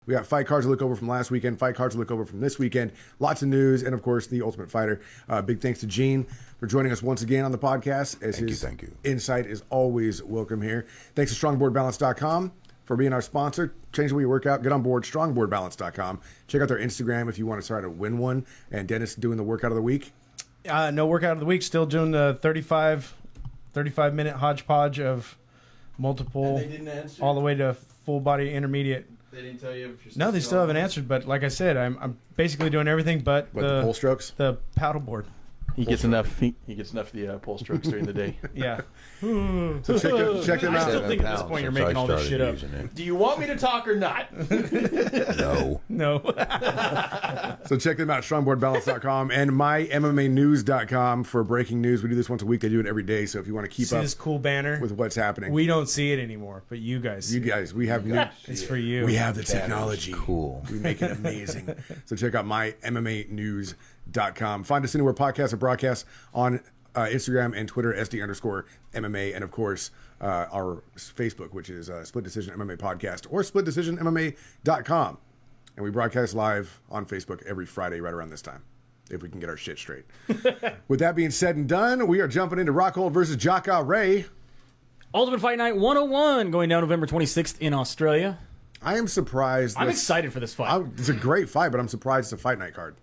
We got fight cards to look over from last weekend, fight cards to look over from this weekend, lots of news, and of course, the Ultimate Fighter. Big thanks to Gene for joining us once again on the podcast. Thank you. Insight is always welcome here. Thanks to StrongBoardBalance.com for being our sponsor. Change the way you work out. Get on board, StrongBoardBalance.com. Check out their Instagram if you want to try to win one. And Dennis doing the workout of the week. No workout of the week. Still doing the 35-minute hodgepodge of multiple, all the way to full body intermediate. They didn't tell you if you're No, they still haven't answered. But like I said, I'm basically doing everything but the pull strokes, the paddleboard. He gets enough. He gets enough of the pull strokes during the day. Yeah. So check them I out. still think at this point you're making all this shit up. Do you want me to talk or not? No. So check them out, strongboardbalance.com and mymmanews.com for breaking news. We do this once a week. They do it every day. So if you want to keep see up this cool banner with what's happening. We don't see it anymore, but you guys see it. We have new. It's for you. We have the technology. Cool. We make it amazing. So check out mymmanews.com. Find us anywhere podcasts are broadcast on Instagram and Twitter, SD_MMA, and of course our Facebook, which is Split Decision MMA Podcast or SplitDecisionMMA.com. And we broadcast live on Facebook every Friday right around this time, if we can get our shit straight. With that being said and done, we are jumping into Rockhold versus Jaka Ray. Ultimate Fight Night 101 going down November 26th in Australia. I am surprised. I'm excited for this fight. It's a great fight, but I'm surprised it's a fight night card.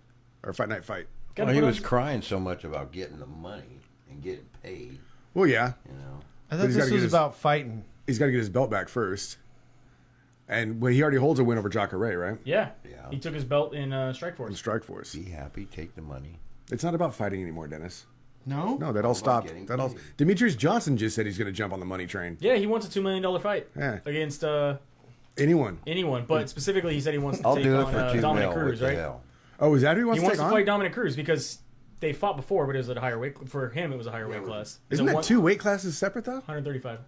Or fight night fight. Well, he was crying so much about getting the money and getting paid. Well, yeah. You know, I thought this was about fighting. He's got to get his belt back first. And he already holds a win over Jaka Ray, right? Yeah. He took his belt in Strikeforce. In Strikeforce. Be happy, take the money. It's not about fighting anymore, Dennis. No? No, that all stopped. Demetrius Johnson just said he's going to jump on the money train. Yeah, he wants a $2 million fight against anyone. But specifically he said he wants to I'll take do it on for $2 Dominic million. Cruz, What the right? hell? Oh, is that who he wants to take on? He wants to fight Dominic Cruz because they fought before, but it was at a higher weight. For him, it was a higher weight class. Isn't that two weight classes separate, though? 135.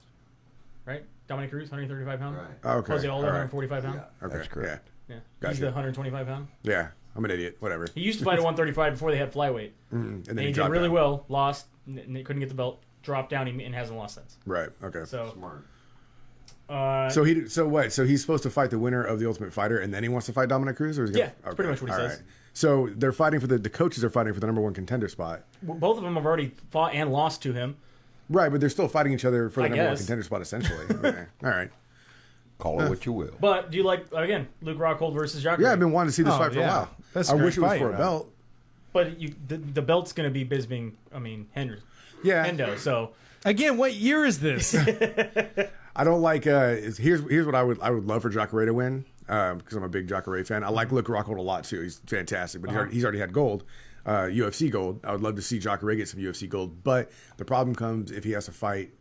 Right? Dominic Cruz, 135 pound. Right. Oh, okay. Jose Aldo, 145 pound. Yeah, Okay. that's correct. Yeah. Gotcha. He's the 125 pound. Yeah. I'm an idiot. Whatever. He used to fight at 135 before they had flyweight. And then he did dropped really down. well, lost, couldn't get the belt, dropped down, and hasn't lost since. Right. Okay. So Smart. So he's supposed to fight the winner of the Ultimate Fighter, and then he wants to fight Dominic Cruz, or is he Yeah, that's pretty much what he says. Right. So they're fighting for the coaches are fighting for the number one contender spot. Both of them have already fought and lost to him. Right, but they're still fighting each other for the I number one guess. contender spot, essentially. Okay. All right. Call it what you will. But do you like, again, Luke Rockhold versus Jacare? Yeah, I've been wanting to see this fight for a while. That's I a great wish it was fight, for a man. belt. But the belt's going to be Yeah. Hendo. So Again, what year is this? I don't like. Here's what I would love for Jacare to win because I'm a big Jacare fan. I like Luke Rockhold a lot too. He's fantastic, but he's already had gold, UFC gold. I would love to see Jacare get some UFC gold, but the problem comes if he has to fight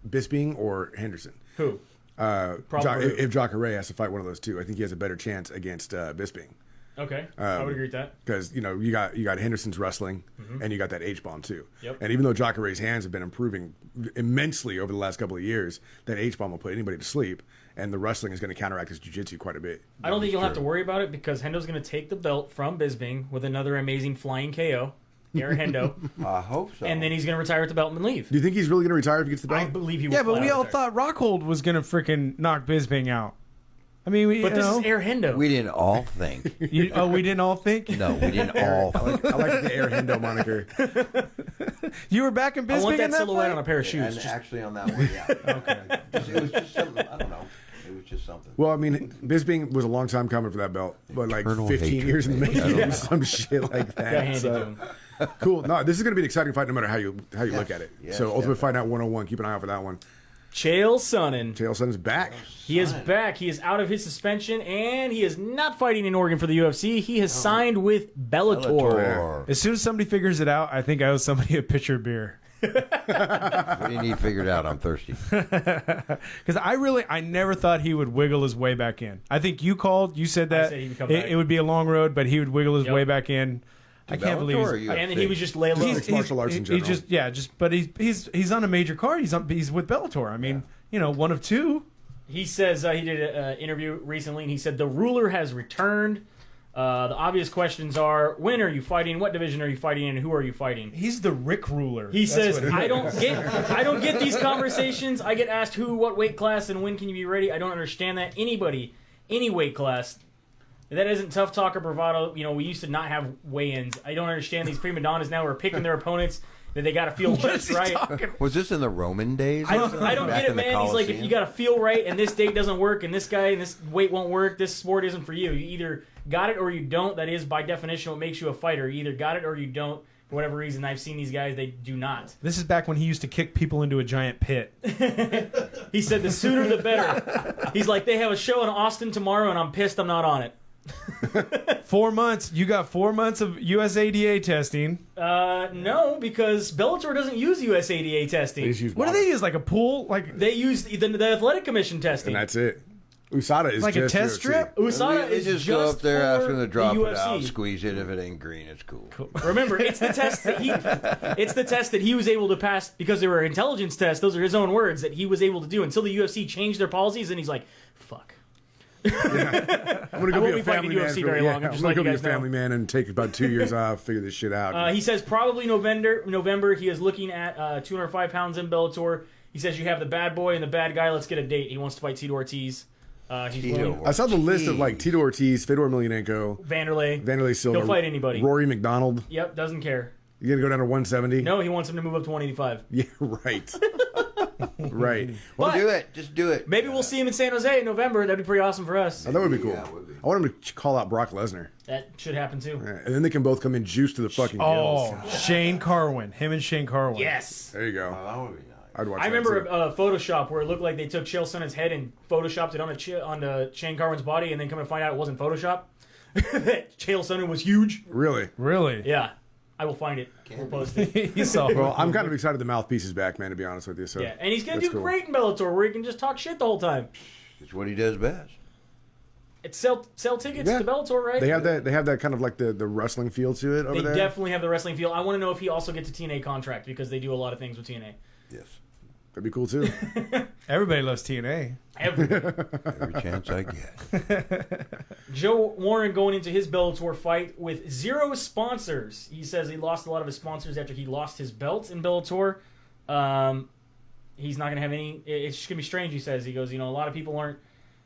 Bisping or Henderson. who? If Jacare has to fight one of those two, I think he has a better chance against Bisping. Okay, I would agree with that. Because you got Henderson's wrestling, and you got that H-bomb too. Yep. And even though Jacare's hands have been improving immensely over the last couple of years, that H-bomb will put anybody to sleep, and the wrestling is going to counteract his jiu-jitsu quite a bit. I don't think you'll have to worry about it because Hendo's going to take the belt from Bisping with another amazing flying KO, Aaron Hendo, I hope so. and then he's going to retire with the belt and leave. Do you think he's really going to retire if he gets the I belt? believe he will. Yeah, but we all retire. thought Rockhold was going to freaking knock Bisping out. I mean, But this is Aaron Hendo. we didn't all think. we didn't all think? No, we didn't all think. I like the Air Hendo moniker. You were back in Bisping I want in that silhouette fight? on a pair of shoes. And actually on that one, yeah. Okay. It was just something, I don't know. It was just something. Well, I mean, Bisping was a long time coming for that belt, but like Eternal 15 hatred, years in the maybe. I making, don't know. some shit like Got that. handed to So, him. cool. No, this is going to be an exciting fight no matter how you look at it. Yes, So, Ultimate definitely. Fight Night 101. Keep an eye out for that one. Chael Sonnen. Chael Sonnen's back. He is back. He is out of his suspension, and he is not fighting in Oregon for the UFC. He has signed with Bellator. As soon as somebody figures it out, I think I owe somebody a pitcher of beer. What do you need figured out? I'm thirsty. Because I never thought he would wiggle his way back in. I think you said that said he would come back. it would be a long road, but he would wiggle his Yep. way back in. I can't believe Bellator or he's, UFC? And then he was just lay low. Mixed martial arts in general. but he's on a major card. He's with Bellator. I mean, one of two. He says he did an interview recently, and he said the ruler has returned. The obvious questions are: when are you fighting? What division are you fighting in? Who are you fighting? He's the Rick ruler. He That's says, what it I is. don't get these conversations. I get asked who, what weight class, and when can you be ready. I don't understand that. any weight class. That isn't tough talk or bravado. You know, we used to not have weigh-ins. I don't understand these prima donnas now who are picking their opponents that they got to feel just right. Was this in the Roman days? I don't get it, man. He's like, if you got to feel right and this date doesn't work and this guy and this weight won't work, this sport isn't for you. You either got it or you don't. That is, by definition, what makes you a fighter. You either got it or you don't. For whatever reason, I've seen these guys, they do not. This is back when he used to kick people into a giant pit. He said the sooner the better. He's like, they have a show in Austin tomorrow and I'm pissed I'm not on it. 4 months. You got 4 months of USADA testing. No, because Bellator doesn't use USADA testing. They just use What do they use? Like a pool? Like They use the athletic commission testing. and that's it. USADA is like a just test UFC. strip? USADA They is just go up there, ask them to drop the it out, UFC. squeeze it. If it ain't green, it's cool. Remember, it's the test that he was able to pass because they were intelligence tests. Those are his own words that he was able to do until the UFC changed their policies, and he's like, "Fuck." I'm gonna I go won't be be a fighting family man. UFC very long. I'm I'm just gonna go letting be you a guys know. family man and take about 2 years off, figure this shit out. He says probably November. He is looking at 205 pounds in Bellator. He says you have the bad boy and the bad guy. Let's get a date. He wants to fight Tito Ortiz. He's willing. I saw the list of like Tito Ortiz, Fedor Emelianenko, Vanderlei Silva, He'll fight anybody. Rory McDonald. Yep, doesn't care. You gonna go down to 170? No, he wants him to move up to 185. Yeah, right. Right. Well, But- do it. Just do it. Maybe we'll see him in San Jose in November. That'd be pretty awesome for us. Oh, that would be cool. Yeah, it would be. I want him to call out Brock Lesnar. That should happen too. Yeah, and then they can both come in juiced to the fucking Oh, gills. Shane Carwin. Him and Shane Carwin. Yes. There you go. Oh, that would be nice. I'd watch I that remember too. a Photoshop where it looked like they took Chael Sonnen's head and photoshopped it on Shane Carwin's body, and then come to find out it wasn't Photoshop. That Chael Sonnen was huge. Really? Really? Yeah, I will find it. We'll post it. You saw Well, I'm kind of excited the mouthpiece is back, man, to be honest with you. So Yeah, and he's gonna that's do cool. great in Bellator, where he can just talk shit the whole time. It's what he does best. It's sell tickets Yeah. to Bellator, right? They have that kind of like the wrestling feel to it over They there. definitely have the wrestling feel. I want to know if he also gets a TNA contract because they do a lot of things with TNA. Yes. That'd be cool too. Everybody loves TNA. Every chance I get. Joe Warren going into his Bellator fight with 0 sponsors. He says he lost a lot of his sponsors after he lost his belt in Bellator. He's not going to have any... It's just going to be strange, he says. He goes, a lot of people aren't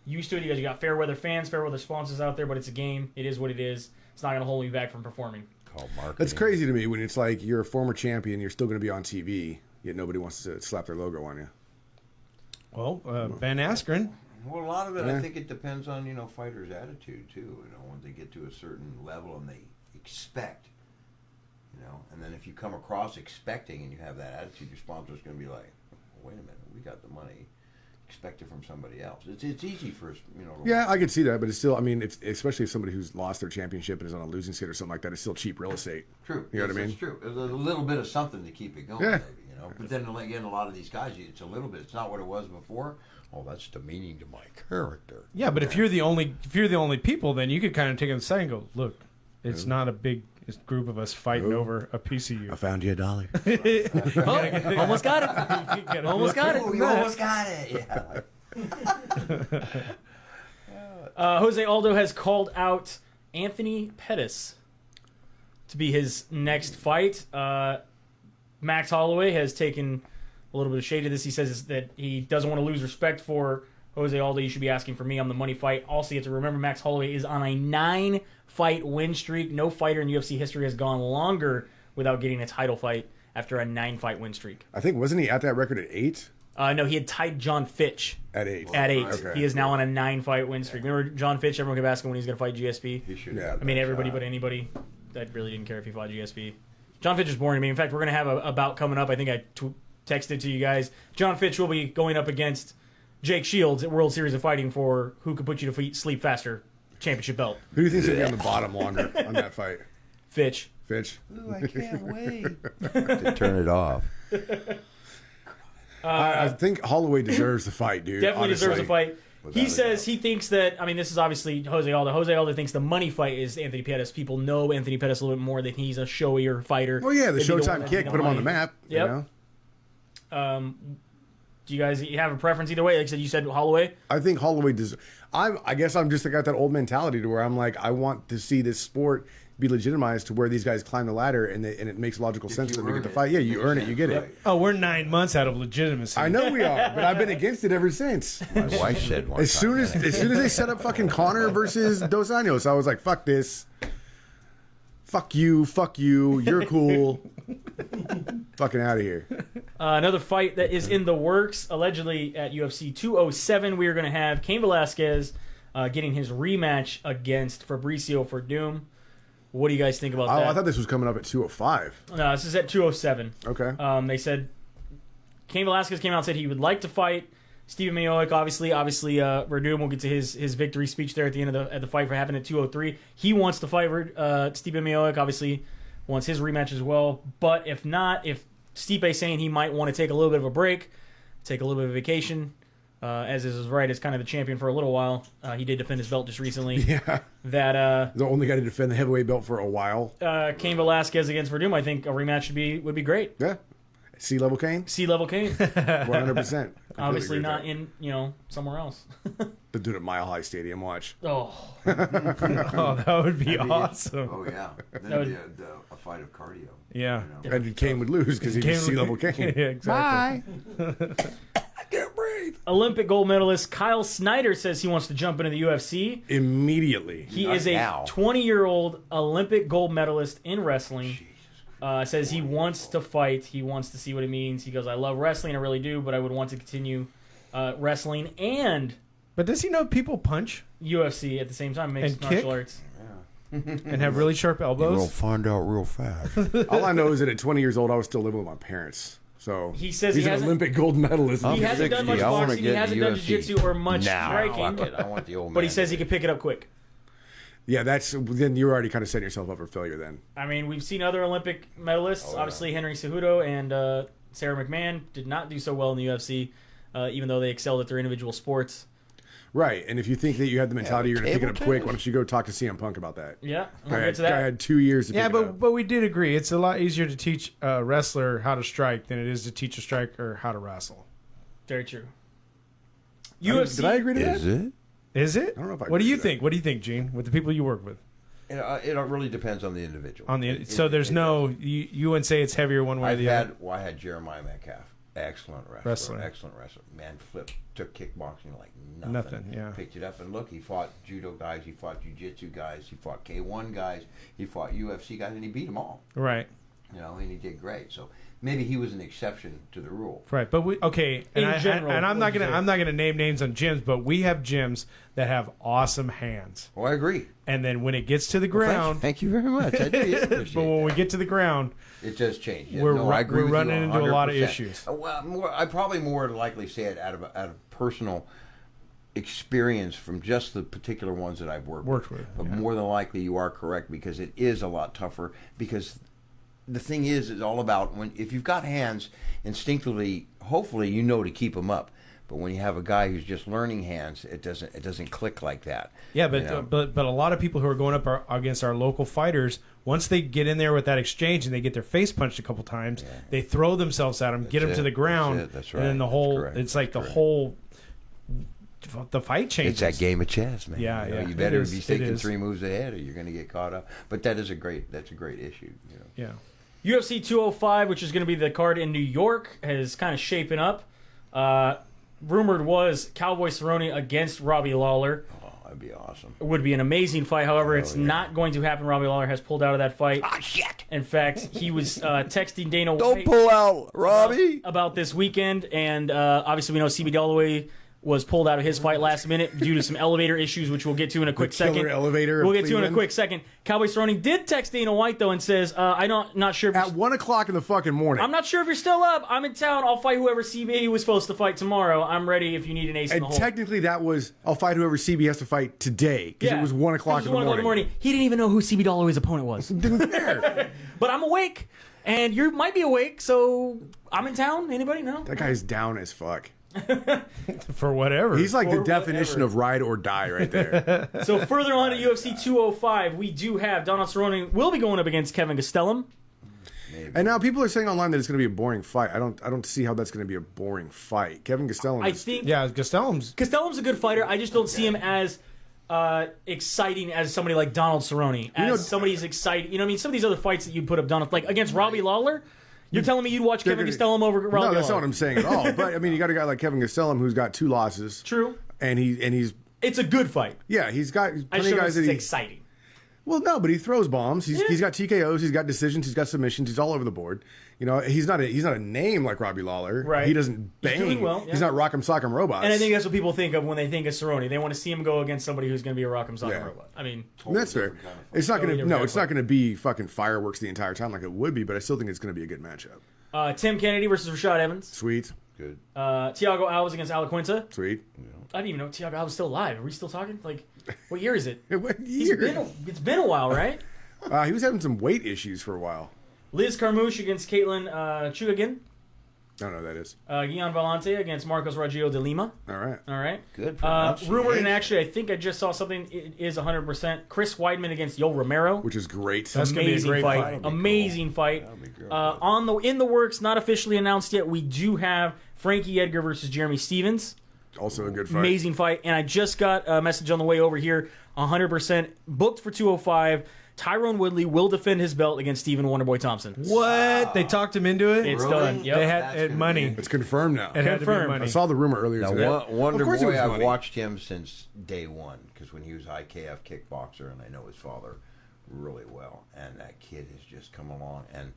used to it. He goes, you got fair weather fans, fair weather sponsors out there, but it's a game. It is what it is. It's not going to hold me back from performing. Called marketing. That's crazy to me when it's like you're a former champion, you're still going to be on TV, yet nobody wants to slap their logo on you. Well, Ben Askren. Well, a lot of it, Yeah. I think it depends on, fighters' attitude, too. When they get to a certain level and they expect, and then if you come across expecting and you have that attitude, your sponsor's going to be like, wait a minute, we got the money. Expect it from somebody else. It's easy for us, Yeah, I could see that, but it's still, I mean, especially if somebody who's lost their championship and is on a losing skid or something like that, it's still cheap real estate. True. You know what I mean? It's true. There's a little bit of something to keep it going, Yeah. maybe, But then again, a lot of these guys, it's a little bit. It's not what it was before. Oh, that's demeaning to my character. Yeah, but if you're the only people, then you could kind of take it aside and go, look, it's not a big group of us fighting over a piece of you. I found you $1. Oh, almost got it. Almost got it. Oh, you almost got it. Yeah. Jose Aldo has called out Anthony Pettis to be his next fight. Max Holloway has taken a little bit of shade of this. He says that he doesn't want to lose respect for Jose Aldo. You should be asking for me. I'm the money fight. Also, you have to remember Max Holloway is on a 9-fight win streak. No fighter in UFC history has gone longer without getting a title fight after a 9-fight win streak. I think, wasn't he at that record at 8? No, he had tied John Fitch At 8. at 8. Okay. He is now on a 9-fight win streak. Remember John Fitch? Everyone kept asking when he's going to fight GSP. He should. Yeah. have I mean, that everybody shot. but anybody. That really didn't care if he fought GSP. John Fitch is boring to me. In fact, we're going to have a bout coming up. I think I texted to you guys. John Fitch will be going up against Jake Shields at World Series of Fighting for who could put you to sleep faster championship belt. Who do you think's going to be on the bottom longer on that fight? Fitch. Fitch? Ooh, I can't wait to turn it off. I think Holloway deserves the fight, dude. Definitely honestly. deserves a fight. Without He a says doubt. he thinks that, I mean, this is obviously Jose Aldo. Jose Aldo thinks the money fight is Anthony Pettis. People know Anthony Pettis a little bit more, that he's a showier fighter. Well, yeah, the They'd be one Showtime that kick need put him on the money. map. Yep. You know? Do you guys have a preference either way? Like I said, you said Holloway. I think Holloway does. I guess I'm just got that old mentality to where I'm like, I want to see this sport be legitimized to where these guys climb the ladder and it makes logical sense for them to get the fight. Yeah, you earn it, you get it. Oh, we're 9 months out of legitimacy. I know we are, but I've been against it ever since. My wife said one As soon as they set up fucking Conor versus Dos Anjos, I was like, fuck this. Fuck you, you're cool. Fucking out of here. Another fight that is in the works, allegedly at UFC 207, we are going to have Cain Velasquez getting his rematch against Fabricio Werdum. What do you guys think about that? I thought this was coming up at 205. No, this is at 207. Okay. They said Cain Velasquez came out and said he would like to fight Stephen Miocic. Obviously, Werdum will get to his victory speech there at the end of the fight for happening at 203. He wants to fight Stephen Miocic. Obviously, wants his rematch as well. But if not, if Stipe's saying he might want to take a little bit of a break, take a little bit of a vacation, as is his right as kind of the champion for a little while. He did defend his belt just recently. Yeah. That the only guy to defend the heavyweight belt for a while. Cain Velasquez against Werdum, I think a rematch would be great. Yeah. C-level Cain? C-level Cain. 100%. Obviously not in, somewhere else. The dude at Mile High Stadium, watch. Oh. Oh, that would be awesome. Oh yeah, then it'd be a fight of cardio. Yeah. You know? And Cain would lose because he's Cain C-level would- Cain. Yeah, exactly. I can't breathe. Olympic gold medalist Kyle Snyder says he wants to jump into the UFC. Immediately. He Not is a now. 20-year-old Olympic gold medalist in wrestling. Says he wants to fight. He wants to see what it means. He goes, I love wrestling, I really do, but I would want to continue wrestling and But does he know people punch UFC at the same time, mixed And martial kick? arts. and have really sharp elbows? find out real fast. All I know is that at 20 years old, I was still living with my parents. So He says he's he an hasn't- Olympic gold medalist. He hasn't done much I wanna boxing, he get in hasn't the done UFC jiu-jitsu or much now. striking, Fuck it. I want the old man. but he says he can pick it up quick. Yeah, then you're already kind of setting yourself up for failure then. I mean, we've seen other Olympic medalists. yeah. Obviously, Henry Cejudo and Sarah McMahon did not do so well in the UFC, even though they excelled at their individual sports. Right, and if you think that you have the mentality you're going to pick it up table quick, tennis. why don't you go talk to CM Punk about that? Yeah, we'll Guy get to guy that. had 2 years to Yeah, pick it up. but we did agree. It's a lot easier to teach a wrestler how to strike than it is to teach a striker how to wrestle. Very true. Did I agree to that? Is it? Is it? I don't know if I What do agree you to that. think? What do you think, Gene? With the people you work with It really depends on the individual. so there's no you wouldn't say it's heavier one way or the other. I had Jeremiah Metcalf, excellent wrestler, excellent wrestler. Man, took kickboxing like nothing. Yeah. Picked it up and look, he fought judo guys, he fought jiu-jitsu guys, he fought K1 guys, he fought UFC guys, and he beat them all. Right. And he did great. So maybe he was an exception to the rule. Right, but In general, and I'm what not would you gonna say? name names on gyms, but we have gyms that have awesome hands, Well, I agree. and then when it gets to the ground, Thank you very much. I do appreciate but when we that. get to the ground, It does change. Yeah, We're I agree we're with running you into a lot of 100%. issues. Well, I probably more likely say it out of personal experience from just the particular ones that I've worked with. But more than likely, you are correct because it is a lot tougher. Because the thing is, it's all about if you've got hands instinctively, hopefully you know to keep them up. But when you have a guy who's just learning hands, it doesn't click like that. yeah, but you know? but a lot of people who are going up against our local fighters, once they get in there with that exchange and they get their face punched a couple times, they throw themselves at them, get them to the ground, That's and then the right. whole That's correct. it's like That's the correct. whole the fight changes. It's that game of chess, man. Yeah, You know, yeah. You better It is, be it thinking is. 3 moves ahead, or you're going to get caught up. But that's a great issue. You know. Yeah. UFC 205, which is going to be the card in New York, has kind of shaping up. Rumored was Cowboy Cerrone against Robbie Lawler. Oh, that'd be awesome. It would be an amazing fight. However, it's yeah. not going to happen. Robbie Lawler has pulled out of that fight. Ah, shit! In fact, he was texting Dana Don't White pull out, Robbie. about this weekend, and obviously we know CB Holloway was pulled out of his fight last minute due to some elevator issues, which we'll get to in a quick killer second. elevator of We'll get to in a Cleveland. quick second. Cowboy Cerrone did text Dana White though and says, "I'm not sure. If At 1 o'clock in the fucking morning. I'm not sure if you're still up. I'm in town. I'll fight whoever CB was supposed to fight tomorrow. I'm ready if you need an ace in And the hole." technically that was, I'll fight whoever CB has to fight today. Because it was 1 o'clock in the morning. He didn't even know who CB Holloway's opponent was. Didn't care. But I'm awake, and you might be awake, so I'm in town. Anybody? No? That guy's down as fuck. For whatever. He's like the Or definition whatever. of ride or die right there. So further on at UFC 205, we do have Donald Cerrone will be going up against Kevin Gastelum. And now people are saying online that it's going to be a boring fight. I don't see how that's going to be a boring fight. Kevin Gastelum I is think yeah, Gastelum's Gastelum's a good fighter. I just don't see him as exciting as somebody like Donald Cerrone. As somebody's exciting. You know what I mean? Some of these other fights that you'd put up Donald, like against Robbie Lawler, you're telling me you'd watch Kevin Gastelum over Robbie Lawler? No, that's not what I'm saying at all. But, I mean, you got a guy like Kevin Gastelum who's got 2 losses. True. And he's... It's a good fight. Yeah, he's got plenty of guys that exciting. Well, no, but he throws bombs. He's got TKOs. He's got decisions. He's got submissions. He's all over the board. You know, he's not a name like Robbie Lawler. Right. He doesn't bang. He's doing well. Yeah. He's not Rock'em Sock'em Robots. And I think that's what people think of when they think of Cerrone. They want to see him go against somebody who's going to be a Rock'em Sock'em robot. I mean, that's fair. It's not going to. No, it's not going to be fucking fireworks the entire time like it would be. But I still think it's going to be a good matchup. Tim Kennedy versus Rashad Evans. Sweet. Good. Thiago Alves against Alaquinta. Sweet. I didn't even know Thiago Alves was still alive. Are we still talking? Like, what year is it? What year? It's been a while, right? He was having some weight issues for a while. Liz Carmouche against Caitlin Chugagan. I don't know who that is. Guion Vellante against Marcos Raggio de Lima. All right. Good. Rumored, and actually, I think I just saw something. It is 100%. Chris Weidman against Yoel Romero. Which is great. That's going to be a great fight. Amazing fight. In the works, not officially announced yet. We do have Frankie Edgar versus Jeremy Stevens. Also a good fight. Amazing fight. And I just got a message on the way over here. 100% booked for 205. Tyrone Woodley will defend his belt against Stephen Wonderboy Thompson. What? They talked him into it? It's done. Yep. They had money. It's confirmed now. It had to be money. I saw the rumor earlier today. Wonderboy, I've watched him since day one because when he was IKF kickboxer, and I know his father really well, and that kid has just come along, and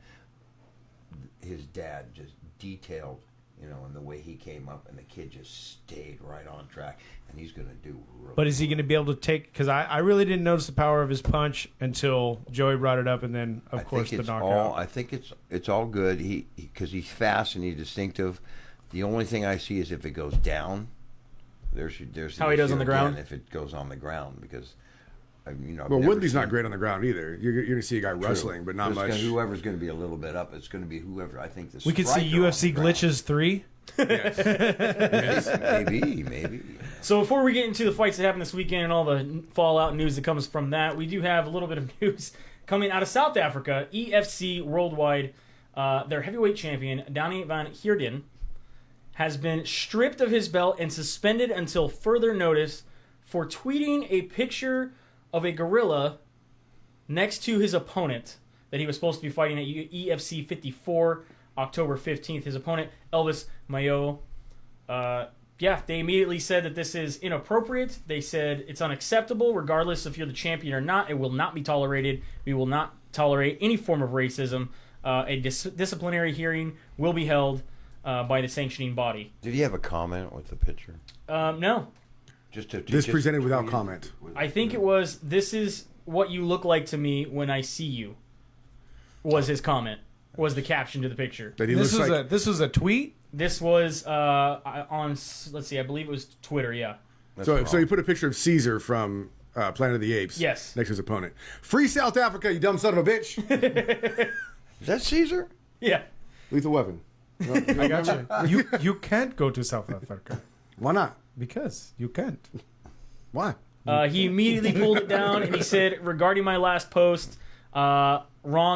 his dad just detailed, you know, and the way he came up, and the kid just stayed right on track, and he's going to do really But is he going to be able to take... Because I really didn't notice the power of his punch until Joey brought it up, and then, of course, the knockout. I think it's all good because he's fast and he's distinctive. The only thing I see is if it goes down, there's how he does on the ground? If it goes on the ground, because... Well, Woodley's not great on the ground either. You're going to see a guy wrestling, but not much. Whoever's going to be a little bit up, it's going to be whoever. I think this. We could see UFC Glitches 3. Yes. Maybe. So before we get into the fights that happened this weekend and all the fallout news that comes from that, we do have a little bit of news coming out of South Africa. EFC Worldwide, their heavyweight champion, Danny van Heerden, has been stripped of his belt and suspended until further notice for tweeting a picture of a gorilla next to his opponent that he was supposed to be fighting at EFC 54, October 15th. His opponent, Elvis Mayo. They immediately said that this is inappropriate. They said it's unacceptable, regardless if you're the champion or not. It will not be tolerated. We will not tolerate any form of racism. A disciplinary hearing will be held by the sanctioning body. Did he have a comment with the picture? No. This presented without comment. I think it was, "This is what you look like to me when I see you," was his comment, was the caption to the picture. That This was a tweet? This was on, let's see, I believe it was Twitter, yeah. So he put a picture of Caesar from Planet of the Apes Yes. next to his opponent. Free South Africa, you dumb son of a bitch. Is that Caesar? Yeah. Lethal Weapon. I got you. You can't go to South Africa. Why not? Because you can't. Why? He immediately pulled it down and he said, regarding my last post, wrong,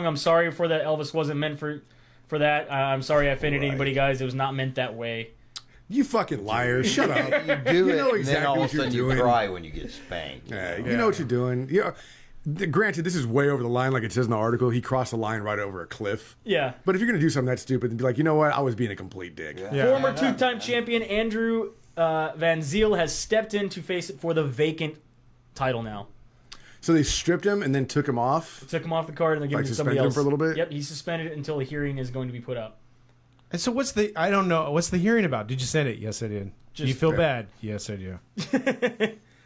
I'm sorry for that. Elvis wasn't meant for that. I'm sorry I offended anybody, guys. It was not meant that way. You fucking liar. Shut up. You know exactly and then all what of a you're sudden doing. you cry when you get spanked. Yeah, you know what you're doing. Granted, this is way over the line, like it says in the article. He crossed the line right over a cliff. Yeah. But if you're going to do something that stupid, then be like, you know what? I was being a complete dick. Yeah. Former two-time champion Andrew Van Ziel has stepped in to face it for the vacant title now. So they stripped him and then took him off? Took him off the card and they're giving it to somebody suspended else. him for a little bit? Yep, he's suspended until a hearing is going to be put up. And so I don't know, what's the hearing about? Did you send it? Yes, I did. Do you feel bad? Yes, I do.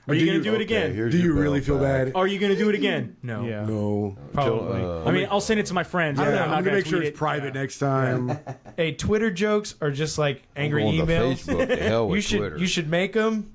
Are you going to do it again? Do you really feel bad? Are you going to do it again? No. Yeah. No. Probably. I mean, I'll send it to my friends. I'm not going to gonna make sure tweet it's private next time. Hey, Twitter jokes are just like angry I'm going emails. to Facebook to hell with Twitter. You should make them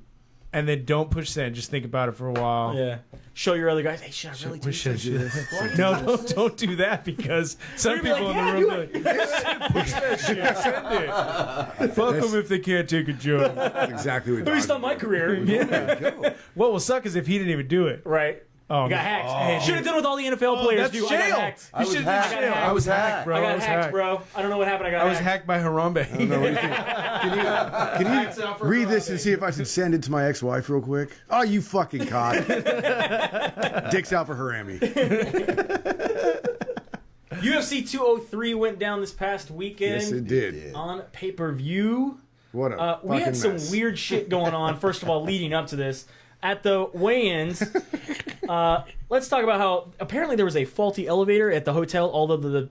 and then don't push send. Just think about it for a while. Yeah. Show your other guys, hey, should I really do this? No, don't do that because some people in the room are like, push that shit, send it. Fuck them if they can't take a joke. That's exactly what At least on my career. Yeah. What will suck is if he didn't even do it. Right. Oh, I got hacked. Oh. Should have done what all the NFL players that's do. I got Chael. hacked. I was should've hacked. done Chael. I was hacked, bro. I got was hacked, hacked. bro. I don't know what happened. I was hacked by Harambe. I don't know what you think. Can you read this and see if I should send it to my ex-wife real quick? Oh, you fucking cock. Dick's out for Harambe. UFC 203 went down this past weekend. Yes, it did. On pay-per-view. What a We had fucking some mess. weird shit going on, first of all, leading up to this. At the weigh-ins, let's talk about how apparently there was a faulty elevator at the hotel, although the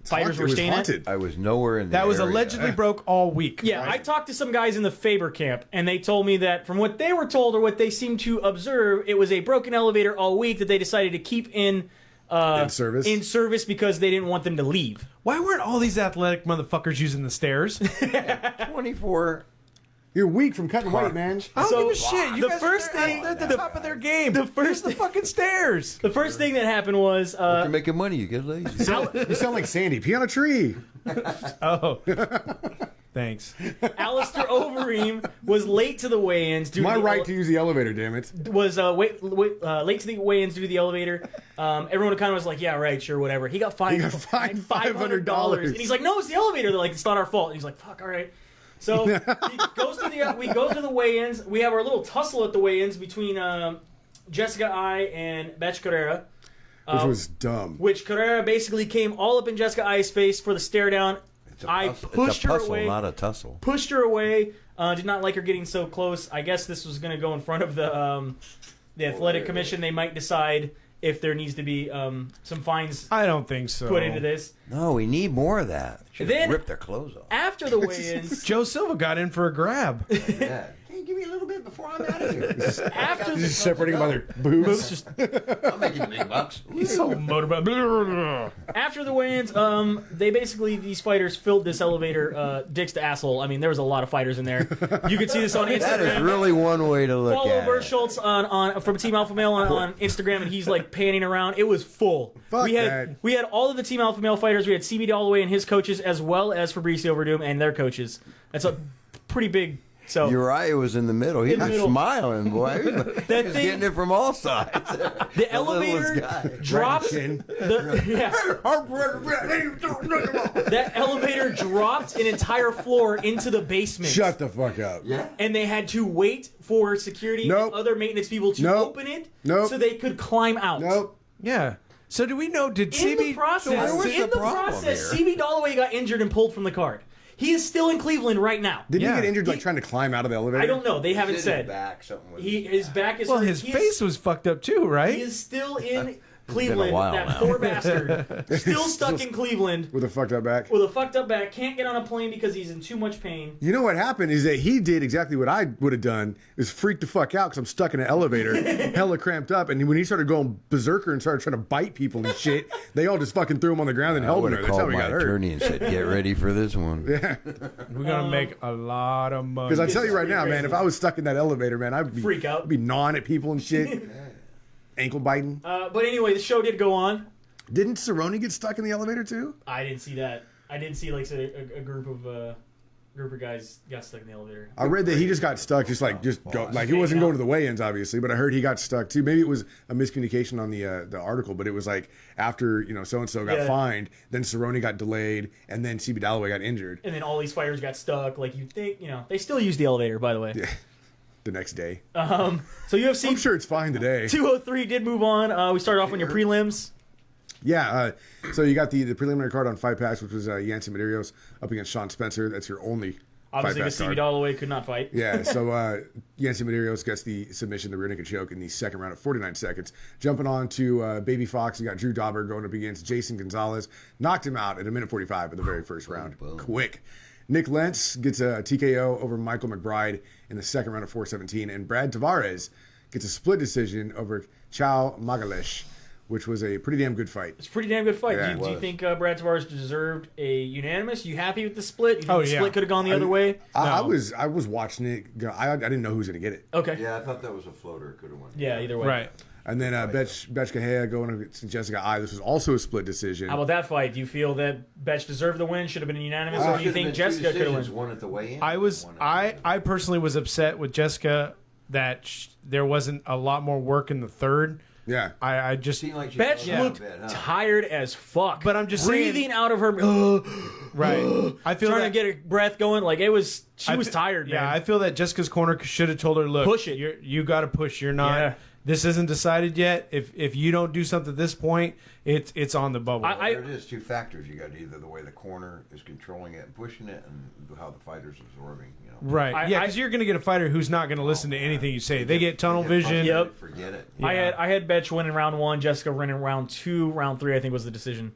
fighters were staying at. I was nowhere in the That was area. allegedly broke all week. Yeah, I talked to some guys in the Faber camp, and they told me that from what they were told or what they seemed to observe, it was a broken elevator all week that they decided to keep in service because they didn't want them to leave. Why weren't all these athletic motherfuckers using the stairs? 24. You're weak from cutting weight, man. I don't So, give a shit. You the guys first are thing- at the top of their game. Use the fucking stairs. The first thing that happened was If you're making money, you get lazy. You sound like Sandy. Pee on a tree. Oh, thanks. Alistair Overeem was late to the weigh-ins. due to My the right to use the elevator, damn it. was late to the weigh-ins due to the elevator. Everyone kind of was like, "Yeah, right, sure, whatever." He got fined $500, and he's like, "No, it's the elevator." They're like, "It's not our fault." And he's like, "Fuck, all right." So we go to the weigh-ins. We have our little tussle at the weigh-ins between Jessica Ai and Betch Carrera, Which was dumb. which Carrera basically came all up in Jessica Ai's face for the stare down. I pushed her away. Not a tussle. Pushed her away. Did not like her getting so close. I guess this was going to go in front of the athletic commission. They might decide if there needs to be some fines I don't think so. put into this. No, we need more of that. Should Then- rip their clothes off. After the weigh-ins, Joe Silva got in for a grab. Yeah. Hey, give me a little bit before I'm out of here. after Just the separating by their boobs. I'm making big bucks. He's so motorbike. after the weigh-ins, they basically these fighters filled this elevator dicks to asshole. I mean, there was a lot of fighters in there. You can see this on Instagram. That is really one way to look Follow at Bert it. Schultz on from Team Alpha Male on Instagram, and he's like panning around. It was full. Fuck we had that. we had all of the Team Alpha Male fighters. We had CB Holloway and his coaches, as well as Fabricio Werdum and their coaches. That's a pretty big. So Uriah was in the middle. He In the was middle. smiling, boy. He was That thing- getting it from all sides. the elevator dropped. That elevator dropped an entire floor into the basement. Shut the fuck up. Yeah. And they had to wait for security Nope. and other maintenance people to Nope. open it Nope. so they could climb out. Nope. Yeah. So do we know? Did In the CB? process, where was in the the problem process, here? CB Holloway got injured and pulled from the card. He is still in Cleveland right now. Did Yeah. he get injured like trying to climb out of the elevator? I don't know. They haven't His said. back, something with His back is Well, hurt. his He face is, was fucked up too, right? He is still in Cleveland. while That now. poor bastard. Still stuck in Cleveland With a fucked up back. with a fucked up back. Can't get on a plane because he's in too much pain. You know what happened is that he did exactly what I would have done, is freak the fuck out because I'm stuck in an elevator, hella cramped up, and when he started going berserker and started trying to bite people and shit, they all just fucking threw him on the ground and I held him would there. have That's how called he my got hurt. attorney and said, "Get ready for this one." Yeah, We're gonna make a lot of money. because I tell you right now, crazy. man, if I was stuck in that elevator, man, I'd be Freak out. I'd be gnawing at people and shit, ankle biting. But anyway, the show did go on. Didn't Cerrone get stuck in the elevator too? I didn't see that. I didn't see like say, a group of guys got stuck in the elevator. I read that he just got stuck, just go, like he wasn't going to the weigh-ins, obviously, but I heard he got stuck too. Maybe it was a miscommunication on the article, but it was like after so and so got Yeah. fined, then Cerrone got delayed, and then CB Holloway got injured And then all these fighters got stuck. Like you think, they still use the elevator, by the way. the next day. So UFC I'm sure it's fine today. 203 did move on. We started off on your prelims. Yeah, so you got the preliminary card on Fight Pass, which was Yancy Medeiros up against Sean Spencer. That's your only Obviously, Fight because Pass CB card. Holloway could not fight. Yeah, so Yancy Medeiros gets the submission, the rear naked choke in the second round at 49 seconds. Jumping on to Baby Fox, you got Drew Dauber going up against Jason Gonzalez. Knocked him out at 1:45 in the very first round. Quick. Nick Lentz gets a TKO over Michael McBride in the second round at 4:17. And Brad Tavares gets a split decision over Chael Magalesh, which was a pretty damn good fight. It's a pretty damn good fight. Yeah, do you it think Brad Tavares deserved a unanimous? You happy with the split? You think the yeah. split could have gone the other way? I was watching it. I didn't know who was going to get it. Okay. Yeah, I thought that was a floater. Could have won. Yeah, either way. Right. And then Betch Kahea going against Jessica Ai. This was also a split decision. How about that fight? Do you feel that Betch deserved the win? Should have been unanimous, or do you think Jessica could have won? One at the weigh-in. I personally was upset with Jessica that there wasn't a lot more work in the third. Yeah. I just Seemed like she Bet slowed down a looked bit, huh? tired as fuck. But I'm just breathing saying, out of her. right. I feel trying that, to get her breath going. Like it was. She I was fe- tired. Yeah, man. I feel that Jessica's corner should have told her, look, Push it. You got to push. You're not. Yeah. This isn't decided yet. If you don't do something at this point, it's on the bubble. There it is, two factors. You got either the way the corner is controlling it and pushing it, and how the fighter's absorbing. You know, right. Yeah, because you're going to get a fighter who's not going to listen to anything you say. They get tunnel vision. Yep. Forget it. Yeah. I had Betch winning round 1. Jessica winning round 2. Round 3, I think, was the decision.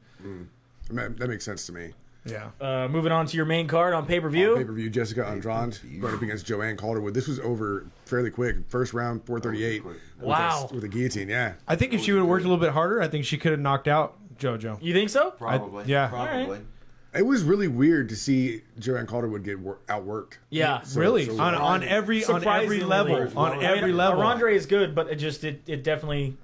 That makes sense to me. Yeah. Moving on to your main card on pay-per-view. Pay-per-view, Jessica Andrade going up against Joanne Calderwood. This was over fairly quick. First round, 438. Wow. With a guillotine, yeah. I think if she would have worked a little bit harder, I think she could have knocked out JoJo. You think so? Probably. yeah. Probably. It was really weird to see Joanne Calderwood get outworked. Yeah. Really? so on every level. On every level. Arandre is good, but it definitely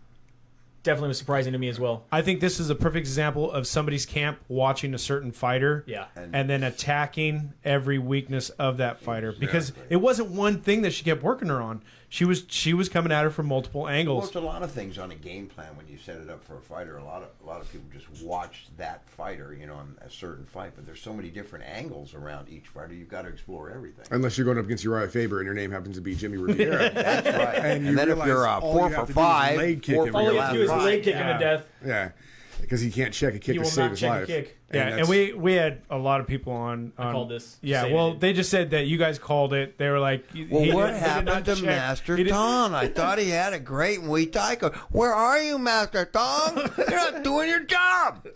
was surprising to me as well. I think this is a perfect example of somebody's camp watching a certain fighter Yeah. and then attacking every weakness of that fighter. Because it wasn't one thing that she kept working her on. She was coming at her from multiple Well, angles. it's a lot of things on a game plan when you set it up for a fighter. A lot of people just watch that fighter, you know, on a certain fight. But there's so many different angles around each fighter. You've got to explore everything. Unless you're going up against Uriah Faber and your name happens to be Jimmy Rivera. That's right. And then if realize you're all 4 you have for to do is 5, leg kick 4 him for All your you your have last to do is last leg fight. kick him to death. Yeah. Because he can't check a kick He to will save not his check a life. kick. Yeah, and that's- we had a lot of people on. I called this. Yeah, Say well, it. they just said that you guys called it. They were like, Well, what happened to Master He Tong? I thought he had a great Muay Thai coach. Where are you, Master Tong? You're not doing your job.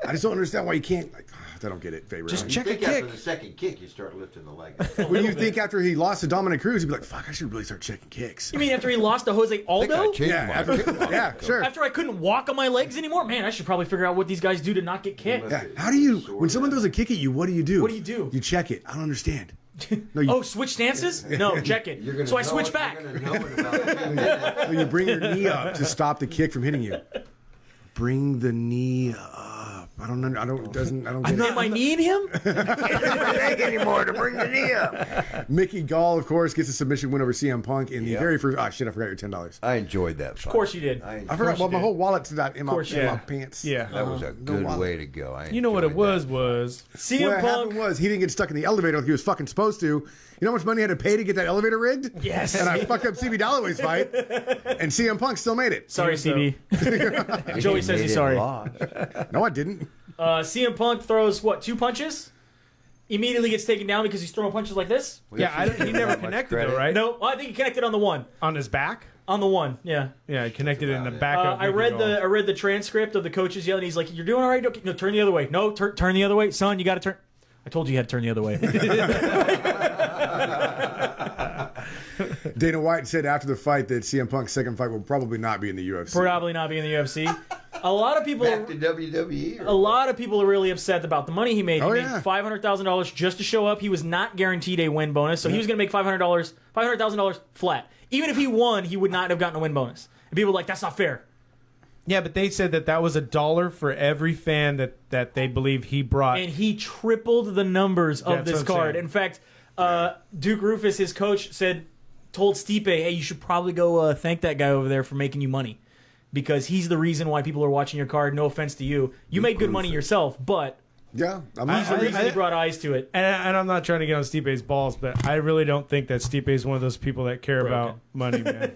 I just don't understand why you can't. Like, I don't get it, Faber. Just I- check a After kick. the second kick, you start lifting the leg. When you think after he lost to Dominic Cruz, you'd be like, fuck, I should really start checking kicks. You mean after he lost to Jose Aldo? Yeah, sure. After I couldn't walk on my legs anymore? Man, I should probably figure out what these guys do to not get kicked. Yeah. How do you, when someone throws a kick at you, what do you do? What do you do? You check it. I don't understand. No, you, Oh, switch stances? No, check it. So I switch back. You're gonna know in about 2 minutes. no, you bring your knee up to stop the kick from hitting you. Bring the knee up. I don't get Am I kneeing him? Can't anymore to bring the knee up. Mickey Gall, of course, gets a submission win over CM Punk in the very first. Ah, shit! I forgot your $10. I enjoyed that fight. Of course you did. I forgot. Well, my whole wallet's in my course you did. pants. Yeah. That was a good wallet. way to go. You know what it was? CM What happened Punk. was he didn't get stuck in the elevator like he was fucking supposed to. You know how much money I had to pay to get that elevator rigged? Yes. And I fucked up CB Dalloway's fight, and CM Punk still made it. Sorry, CB. Joey says he's sorry. No, I didn't. CM Punk throws, 2 punches? Immediately gets taken down because he's throwing punches like this? Yeah, he never connected though, right? No, I think he connected on the 1. On his back? On the 1, yeah. Yeah, he connected in the back of I read the transcript of the coaches yelling. He's like, "You're doing all right. Okay, no, turn the other way. No, turn the other way, son. You got to turn." I told you had to turn the other way. Dana White said after the fight that CM Punk's second fight will probably not be in the UFC. Probably not be in the UFC. A lot of people. Back to WWE. A lot of people are really upset about the money he made. Oh, He made yeah. $500,000 just to show up. He was not guaranteed a win bonus, so he was going to make $500,000 flat. Even if he won, he would not have gotten a win bonus. And people were like, "That's not fair." Yeah, but they said that was $1 for every fan that they believe he brought. And he tripled the numbers of That's this what I'm card. saying. In fact, Duke Rufus, his coach, told Stipe, "Hey, you should probably go thank that guy over there for making you money, because he's the reason why people are watching your card. No offense to you, you make good money yourself, but Yeah, he's the reason he brought eyes to it." And I'm not trying to get on Stipe's balls, but I really don't think that Stipe is one of those people that care about money, man.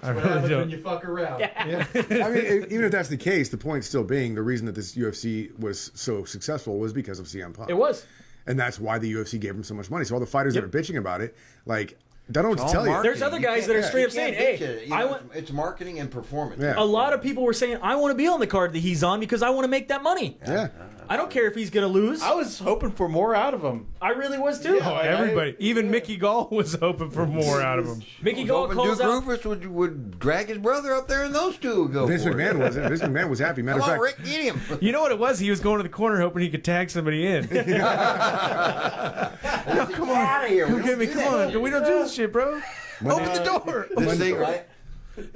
I really don't. you fuck around. I mean, even if that's the case, the point still being the reason that this UFC was so successful was because of CM Punk. It was. And that's why the UFC gave him so much money. So all the fighters that are bitching about it, like, I don't know what to tell you. There's other guys that are straight up saying, "Hey, I want." It's marketing and performance. Yeah. A lot of people were saying, "I want to be on the card that he's on because I want to make that money. Yeah. I don't care if he's going to lose." I was hoping for more out of him. I really was too. Oh, everybody. Even Mickey Gall was hoping for more out of him. Mickey Gall calls Duke out. Rufus would drag his brother up there, and those two would go Vince for McMahon it. wasn't. Vince McMahon was happy. Matter Come of on, fact, Rick, get him. You know what it was? He was going to the corner hoping he could tag somebody in. No, come on. Out of here. Come get me. Come on. We don't do this shit, bro. Open the door. This thing, right?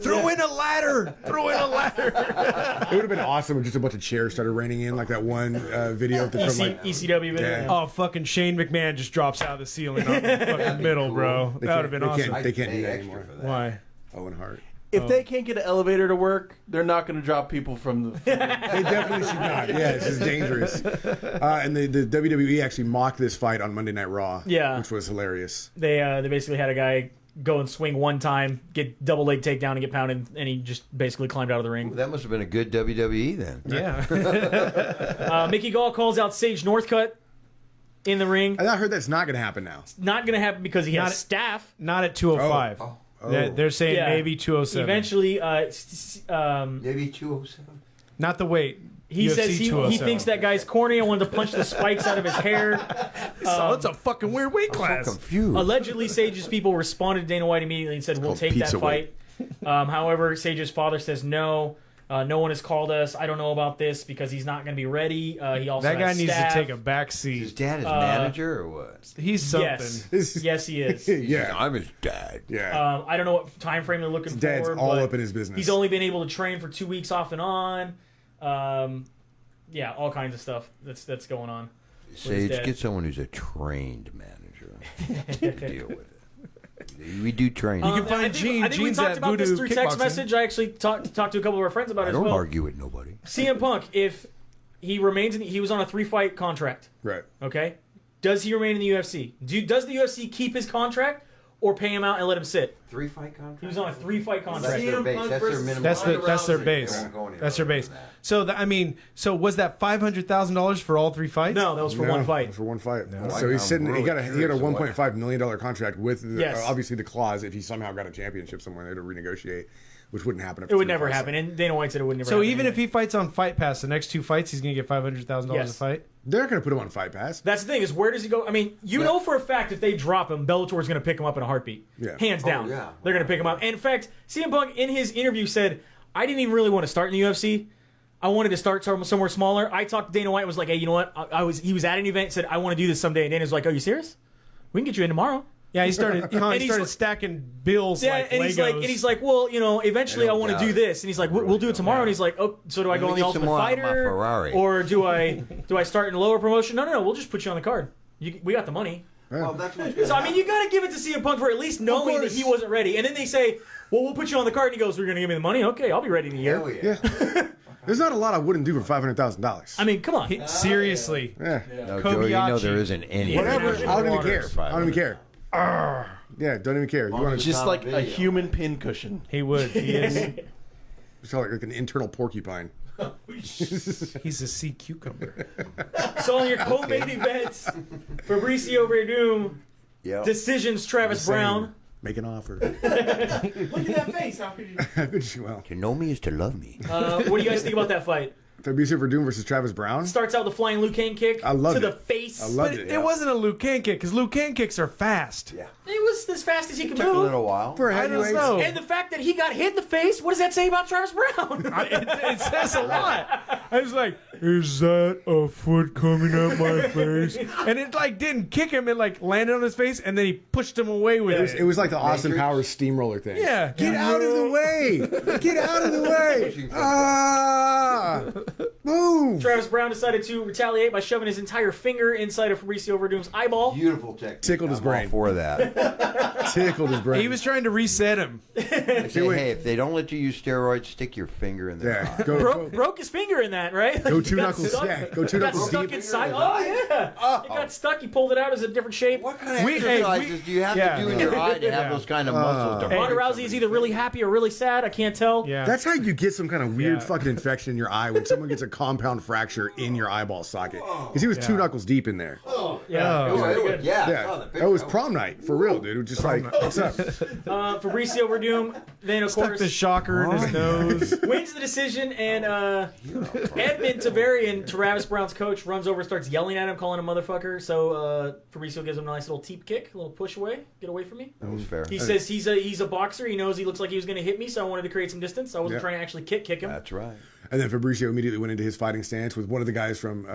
Throw in a ladder. Throw in a ladder. it would have been awesome if just a bunch of chairs started raining in, like that one video from like. ECW video. Yeah. Oh, fucking Shane McMahon just drops out of the ceiling on the fucking middle, bro. They That would have been can't- awesome. They can't do Pay that extra anymore. for that. Why? Owen Hart. If they can't get an elevator to work, they're not going to drop people from the... They definitely should not. Yeah, this is dangerous. And the WWE actually mocked this fight on Monday Night Raw. Yeah. Which was hilarious. They basically had a guy go and swing one time, get double leg takedown, and get pounded, and he just basically climbed out of the ring. Well, that must have been a good WWE then. Yeah. Mickey Gall calls out Sage Northcutt in the ring. And I heard that's not going to happen now. Not going to happen because he has staff. Not at 205. Oh. They're saying Yeah. maybe 207. Eventually, Maybe 207. Not the weight. he UFC says he 207. thinks that guy's corny and wanted to punch the spikes out of his hair. So it's a fucking weird weight class. I'm confused. Allegedly, Sage's people responded to Dana White immediately and said, "We'll called take that pizza fight." However, Sage's father says no. No one has called us. I don't know about this because he's not going to be ready. He also That guy has needs to staff. take a back Is seat. his dad his manager or what? He's something. Yes, yes, he is. Yeah. I'm his dad. Yeah. I don't know what time frame they're looking Dad's for. all but up in his business. He's only been able to train for 2 weeks off and on. Yeah, all kinds of stuff that's going on. Sage, dad. get someone who's a trained manager to deal with it. We do train. You can I find think we Gene's talked at about this Voodoo through text Kickboxing. message. I actually talked to a couple of our friends about it I as don't well. argue with nobody. CM Punk, if he remains he was on a 3-fight contract. Right. Okay, does he remain in the UFC? Does the UFC keep his contract or pay him out and let him sit? 3-fight contract? He was on a 3-fight That's contract. their base. That's their minimum. That's their They base. won't go any That's their lower base. than that. So was that $500,000 for all 3 fights? No, that was for No, one fight. For one fight. Well, So he's I'm sitting. really he had a curious what- $1.5 million contract with Yes. obviously the clause if he somehow got a championship somewhere they to renegotiate, which wouldn't happen. It would never happen, and Dana White said it would never So happen. even if anyway. he fights on Fight Pass, the next 2 fights, he's going to get $500,000 Yes. a fight? They're going to put him on Fight Pass. That's the thing is, where does he go? I mean, you know for a fact if they drop him, Bellator's going to pick him up in a heartbeat. Yeah. Hands down. yeah. They're going to pick him up. And in fact, CM Punk in his interview said, I didn't even really want to start in the UFC. I wanted to start somewhere smaller. I talked to Dana White and was like, hey, you know what? He was at an event and said, I want to do this someday. And Dana's like, are you serious? We can get you in tomorrow. Yeah, he started he's like- stacking bills Yeah, like and Legos. he's like, well, you know, eventually I I don't want to doubt do it. this, and he's like, we'll do it tomorrow, and he's like, oh, so do I go Let on me the get some Ultimate more out of my Fighter, Ferrari. or do I start in a lower promotion? No, we'll just put you on the card. We got the money. Well, that's what's So I mean, you got to give it to CM Punk for at least knowing that he wasn't ready, and then they say, well, we'll put you on the card, and he goes, we're gonna give me the money. Okay, I'll be ready in a year. Hell yeah. Yeah. There's not a lot I wouldn't do for $500,000. I mean, come on. Seriously. Yeah. No, Joey, you know Kobayashi. there isn't any. Whatever. of it. I don't even care. I don't even care. $500. Yeah, don't even care. You want to Just like a Video. human pincushion. He would. He is. just call it like an internal porcupine. He's a sea cucumber. So on your co-main events, Fabricio Werdum Yeah. decisions Travis Brown. Make an offer. Look at that face. How could you? Well, To know me is to love me. What do you guys think about that fight? Fabricio Werdum versus Travis Brown. Starts out with the flying Liu Kang kick I loved to it. the face. I loved But it. it wasn't a Liu Kang kick, because Liu Kang kicks are fast. Yeah. It was as fast as he could Took a move. little while. For I don't heavyweights. know. And the fact that he got hit in the face, what does that say about Travis Brown? It says a lot. I was like, is that a foot coming at my face? And it like didn't kick him. It like landed on his face, and then he pushed him away with it. It was like the Austin Matrix. Powers steamroller thing. Yeah. Get out of the way! Get out of the way! Ah! Move! Travis Brown decided to retaliate by shoving his entire finger inside of Fabricio Werdum's eyeball. Beautiful technique. Tickled his I'm all brain. for that. Tickled his brain. He was trying to reset him. They say, hey, if they don't let you use steroids, stick your finger in their Yeah. eye. Broke his finger in that, right? Go Like, two he got knuckles. stuck- Yeah. Go two Got knuckles stuck deep. inside. Oh yeah. It got stuck. He pulled it out as a different shape. What kind of We- hey, exercises we- do you have yeah. to do in your eye to have those kind of muscles? to Ronda break Rousey is either really happy or really sad. I can't tell. Yeah. That's how you get some kind of weird Yeah. fucking infection in your eye when someone gets a compound fracture in your eyeball socket. Because he was two knuckles deep in there. Yeah. It was pretty good. Yeah, I saw the Yeah. picture. That was prom night. For real, dude. It was just like, what's up? Fabricio Werdum then of Stuck course the shocker in his nose. wins the decision, and Edmund Tavarian, Travis Brown's coach, runs over, starts yelling at him, calling him motherfucker. So Fabricio gives him a nice little teep kick, a little push away, get away from me. That was fair. He says he's a boxer. He knows he looks like he was going to hit me, so I wanted to create some distance. I wasn't Yeah. trying to actually kick him. That's right. And then Fabricio immediately went into his fighting stance with one of the guys from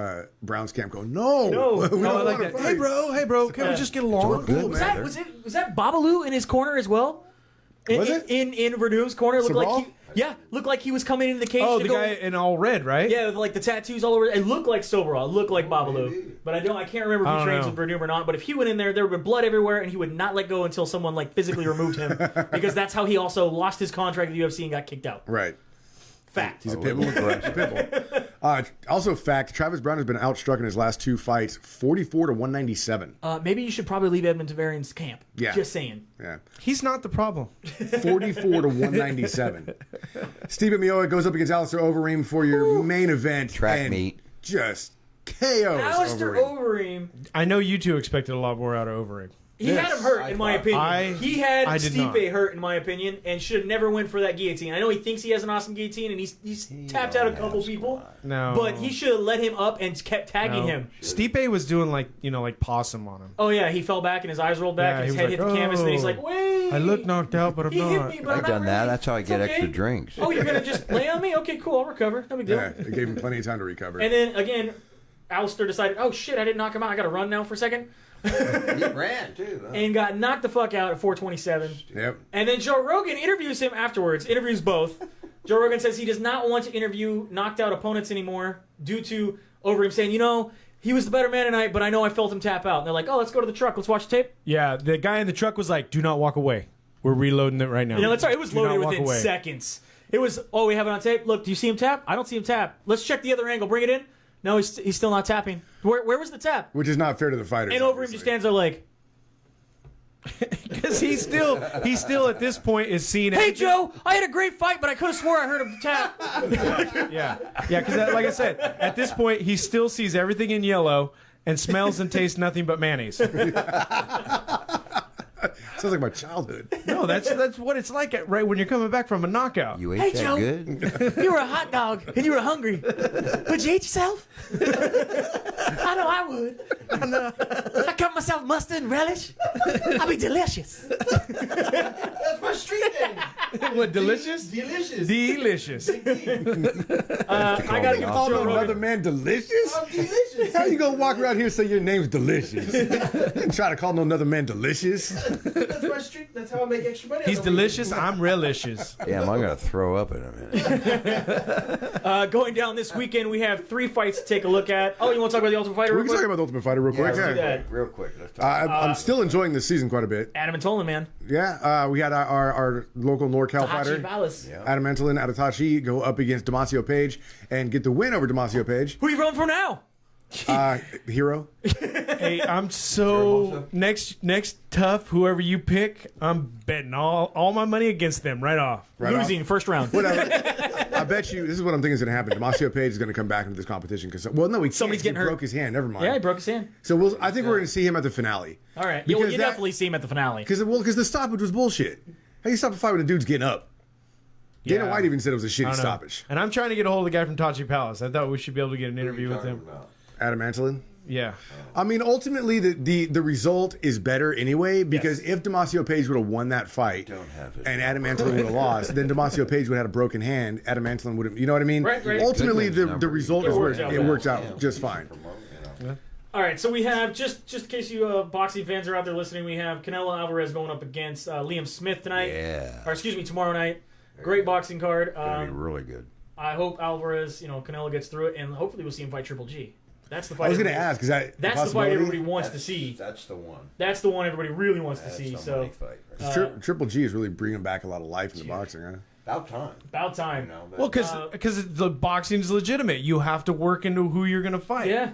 Brown's camp going, no. No. we don't Oh, I like wanna that. fight." Hey, bro, can we just get along? Good, Was man. that Babalu in his corner as well? Was it? In Werdum's corner? Looked Sabal? looked like he was coming into the cage. Oh, to the go, guy in all red, right? Yeah, with like the tattoos all over. It looked like Sobral. It looked like Babalu. maybe. But I can't remember if I he don't trains know. with Werdum or not. But if he went in there, there would be blood everywhere, and he would not let go until someone like physically removed him, because that's how he also lost his contract with the UFC and got kicked out. Right. Fact. He's a pit bull. Also, fact: Travis Brown has been outstruck in his last 2 fights, 44 to 197. Maybe you should probably leave Edmund Tavarian's camp. Yeah. Just saying. Yeah, He's not the problem. 44 to 197. Steve Mioa goes up against Alistair Overeem for your main event. Track and meet. Just KOs. Alistair Overeem. Overeem. I know you two expected a lot more out of Overeem. He had him hurt, in my opinion. He had I did Stipe not. hurt, in my opinion, and should have never went for that guillotine. I know he thinks he has an awesome guillotine, and he's tapped out a couple people. No. But he should have let him up and kept tagging No. him. Stipe was doing like possum on him. Oh, yeah, he fell back, and his eyes rolled back, Yeah, and his he head was hit the like, canvas, and then he's "Oh, like, wait. I look knocked out, but I'm He hit not. me, but I've I'm not done that. really. That's how I It's get okay. extra drinks. Oh, you're going to just lay on me? Okay, cool, I'll recover. No big deal. Yeah, it gave him plenty of time to recover. And then, again, Alistair decided, oh, shit, I didn't knock him out. I got to run now for a second. He ran too. Huh? And got knocked the fuck out at 427. Yep. And then Joe Rogan interviews him afterwards, interviews both. Joe Rogan says he does not want to interview knocked out opponents anymore due to Overeem saying, he was the better man tonight, but I know I felt him tap out. And they're like, oh, let's go to the truck. Let's watch the tape. Yeah, the guy in the truck was like, "Do not walk away. We're reloading it right now." It's all right. It was Do not loaded walk within away." seconds. It was, oh, we have it on tape. Look, do you see him tap? I don't see him tap. Let's check the other angle. Bring it in. No, he's still not tapping. Where was the tap? Which is not fair to the fighters. And Overeem obviously. just stands there like, Because he's still at this point is seen. hey, Joe, I had a great fight, but I could have swore I heard him tap. Yeah, because like I said, at this point he still sees everything in yellow and smells and tastes nothing but mayonnaise. Sounds like my childhood. No, that's what it's like right when you're coming back from a knockout. You ate Hey, that Joe. good? You were a hot dog and you were hungry. Would you hate yourself? I know I would. I cut myself mustard and relish. I'll be delicious. That's my street name. What, delicious? Delicious. Delicious. I gotta give Call Joe another Rogan. man delicious? I'm delicious. How you gonna walk around here and say your name's delicious? You try to call no another man delicious? That's my street. That's how I make extra money. He's delicious. I'm relicious. Damn, I'm gonna throw up in a minute. Going down this weekend, we have 3 fights to take a look at. Oh, you want to talk about the Ultimate Fighter We real can talk quick? about the Ultimate Fighter real quick. let's do Yeah. that. Real quick. Let's talk. I'm still enjoying this season quite a bit. Adam and Tolan, man. Yeah, we had our local NorCal fighter, Vallis. Yeah. Adam Antolin out of Tachi, go up against Damasio Page and get the win over Damasio Page. Who are you rolling for now? Hero. Hey, I'm so next tough. Whoever you pick, I'm betting all my money against them right off. Right Losing first round. Whatever. I bet you this is what I'm thinking is going to happen. Damasio Page is going to come back into this competition because he Somebody's getting he hurt. broke his hand. Never mind. Yeah, he broke his hand. So I think we're going to see him at the finale. All right. Because You definitely see him at the finale. Because the stoppage was bullshit. How you stop a fight when the dude's getting up? Dana Yeah. White even said it was a I shitty don't know. stoppage. And I'm trying to get a hold of the guy from Tachi Palace. I thought we should be able to get an interview with him. Adam Antolin. Yeah. I mean, ultimately, the result is better anyway because if Damasio Page would have won that fight Don't have it. and Adam Antolin would have lost, then Damasio Page would have had a broken hand. Adam Antolin would have, you know what I mean? Right. Ultimately, Good the wins result number. is It works out it well. works out just fine. All right, so we have, just in case you boxing fans are out there listening, we have Canelo Alvarez going up against Liam Smith tonight. Yeah. Or excuse me, tomorrow night. Great boxing card. Gonna be really good. I hope Alvarez, Canelo gets through it, and hopefully we'll see him fight Triple G. That's the fight. I was going to everybody- ask, is that That's the fight everybody wants to see. That's the one. That's the one everybody really wants to That's see. the So money fight. Right? Triple G is really bringing back a lot of life into boxing, huh? About time. about time. You know, but Well, because the boxing's legitimate. You have to work into who you're going to fight. Yeah.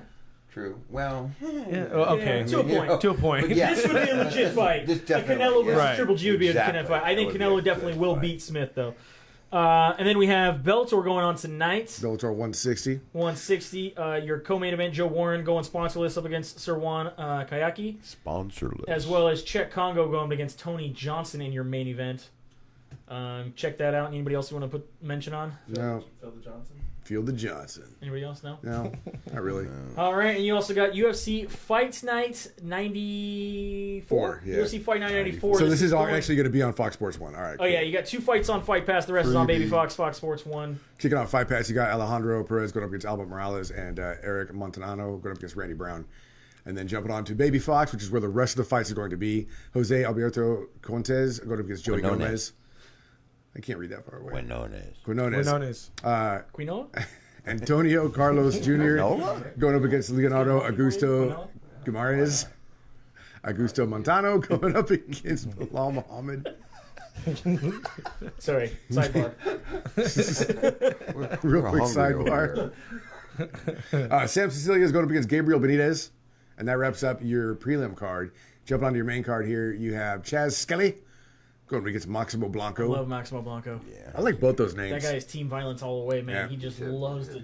true. Well, Yeah, okay. Yeah, to a point. To a point. But yeah. This would be a legit fight. This The definitely, Canelo versus Right. Triple G would be a Exactly. legit fight. I think That would be Canelo a definitely good will fight. beat Smith, though. And then we have Bellator going on tonight. Bellator 160. 160. Your co-main event, Joe Warren going sponsorless up against Sirwan Kayaki, Sponsorless. as well as Czech Congo going up against Tony Johnson in your main event. Check that out. Anybody else you want to mention on? No, Felder Johnson. Field the Johnson. Anybody else? No? No, not really. All right, and you also got UFC Fight Night 94. Yeah. UFC Fight Night 94. So this is all going- actually going to be on Fox Sports 1. All right. Oh, yeah, you got 2 fights on Fight Pass. The rest is on Baby Freebie. Fox, Fox Sports 1. Kicking off Fight Pass, you got Alejandro Perez going up against Albert Morales and Eric Montanano going up against Randy Brown. And then jumping on to Baby Fox, which is where the rest of the fights are going to be. Jose Alberto Contes going up against Joey Quinone. Gomez. I can't read that far away. Quinones. Quinones. Quinoa? Antonio Carlos Jr. Quinoa? going up against Leonardo Augusto Guimaraes. Augusto Montano going up against Bilal Muhammad. Sorry, sidebar. Real We're quick hungry sidebar. over Sam Cecilia is going up against Gabriel Benitez. And that wraps up your prelim card. Jumping onto your main card here, you have Chaz Skelly going up against Maximo Blanco. Love Maximo Blanco. Yeah. I like both those names. That guy is team violence all the way, man. Yeah. He just He's a loves to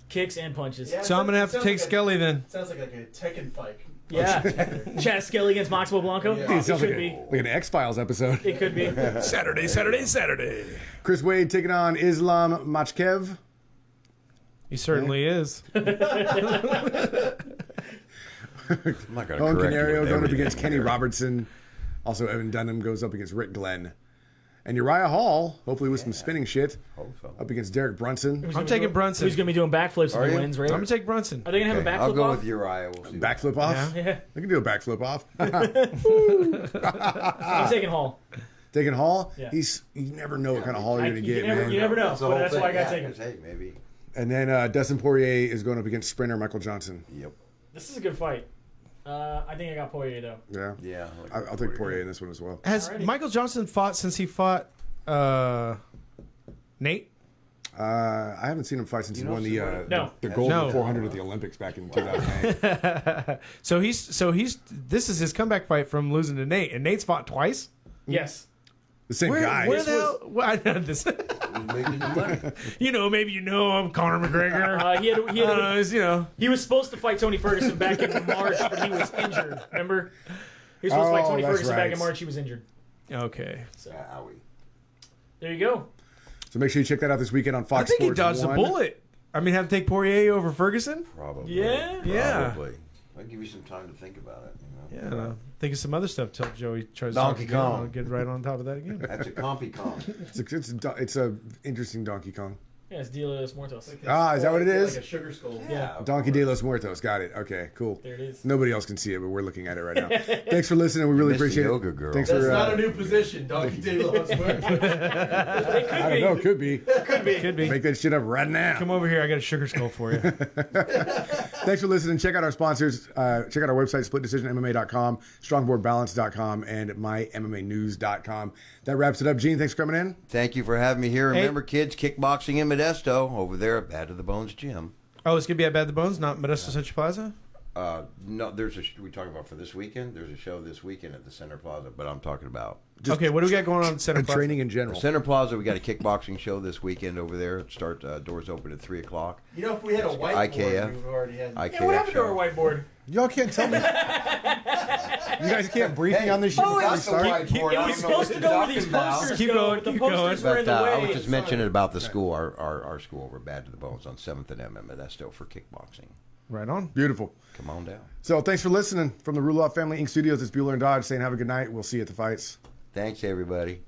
kicks and punches. Yeah. So I'm gonna have to Sounds take like Skelly then. Sounds like a Tekken fight. Yeah. Chaz Skelly against Maximo Blanco. Yeah. It It sounds could like, be. like an X-Files episode. It could be. Saturday. Chris Wade taking on Islam Machkev. He certainly is. I'm not going to Owen correct you Canario with going up everything against Kenny here. Robertson. Also, Evan Dunham goes up against Rick Glenn. And Uriah Hall, hopefully with some spinning shit, Hope so. up against Derek Brunson. I'm taking Brunson. Who's going to be doing backflips Are if he you? wins, right? I'm gonna take Brunson. Are they going to have Okay, a backflip I'll go off? with Uriah. We'll see. Backflip off? Yeah. Yeah. I can do a backflip off. I'm taking Hall. Taking Hall, Yeah. you never know what kind of Hall you're going to get, man. You never know, That's the but whole that's thing. why I got Yeah, taken. 'cause, hey, maybe. And then Dustin Poirier is going up against sprinter Michael Johnson. Yep. This is a good fight. I think I got Poirier, though. Yeah. Yeah. I'll take Poirier in this one as well. Has Alrighty. Michael Johnson fought since he fought Nate? I haven't seen him fight since he won the No. the gold No. 400 at the Olympics back in 2008. So he's this is his comeback fight from losing to Nate, and Nate's fought twice. Yes. The same guy. Where the hell? Well, I know this. Making the money. Maybe I'm Conor McGregor. He was supposed to fight Tony Ferguson back in March, but he was injured. Remember? He was supposed to fight Tony that's Ferguson back right. in March. He was injured. Okay. Owie. There you go. So make sure you check that out this weekend on I Fox think he Sports dodged a 1. bullet. I mean, have to take Poirier over Ferguson? Probably. Yeah? Yeah. Probably. I'll give you some time to think about it. Yeah. Think of some other stuff till Joey tries Donkey to talk again. Kong. I'll get right on top of that again. That's a compy con. It's a interesting Donkey Kong. Yeah, it's Dia de los Muertos. Is that what it is? Like a sugar skull. Yeah. Donkey de los Muertos. Got it. Okay, cool. There it is. Nobody else can see it, but we're looking at it right now. Thanks for listening. We really Missed the appreciate yoga it. girl. Thanks That's for. not a new position. Donkey Day Loves I don't know. Could be. Could be. Make that shit up right now. Come over here. I got a sugar skull for you. Thanks for listening. Check out our sponsors. Check out our website, splitdecisionmma.com, strongboardbalance.com, and mymmanews.com. That wraps it up. Gene, thanks for coming in. Thank you for having me here. Remember, kids, kickboxing in Modesto over there at Bad to the Bones Gym. Oh, it's gonna be at Bad the Bones, not Modesto Central Plaza. No, there's we talking about for this weekend. There's a show this weekend at the Center Plaza, but I'm talking about Okay, what do we got going on at Center Plaza? Training in general. Center Plaza. We got a kickboxing show this weekend over there. Doors open at 3:00. You know, if we had a whiteboard, IKF. we would already had. IKF Yeah, what happened to show. our whiteboard? Y'all can't tell me. You guys can't brief me on this shit before we start. It was supposed to go where these posters Keep go, going, but the keep posters going. were in But the I way. was just mentioning about the school, our school over Bad to the Bones on 7th and M in Modesto for kickboxing. Right on. Beautiful. Come on down. So thanks for listening from the Rule Off Family Inc. Studios. It's Bueller and Dodge saying have a good night. We'll see you at the fights. Thanks, everybody.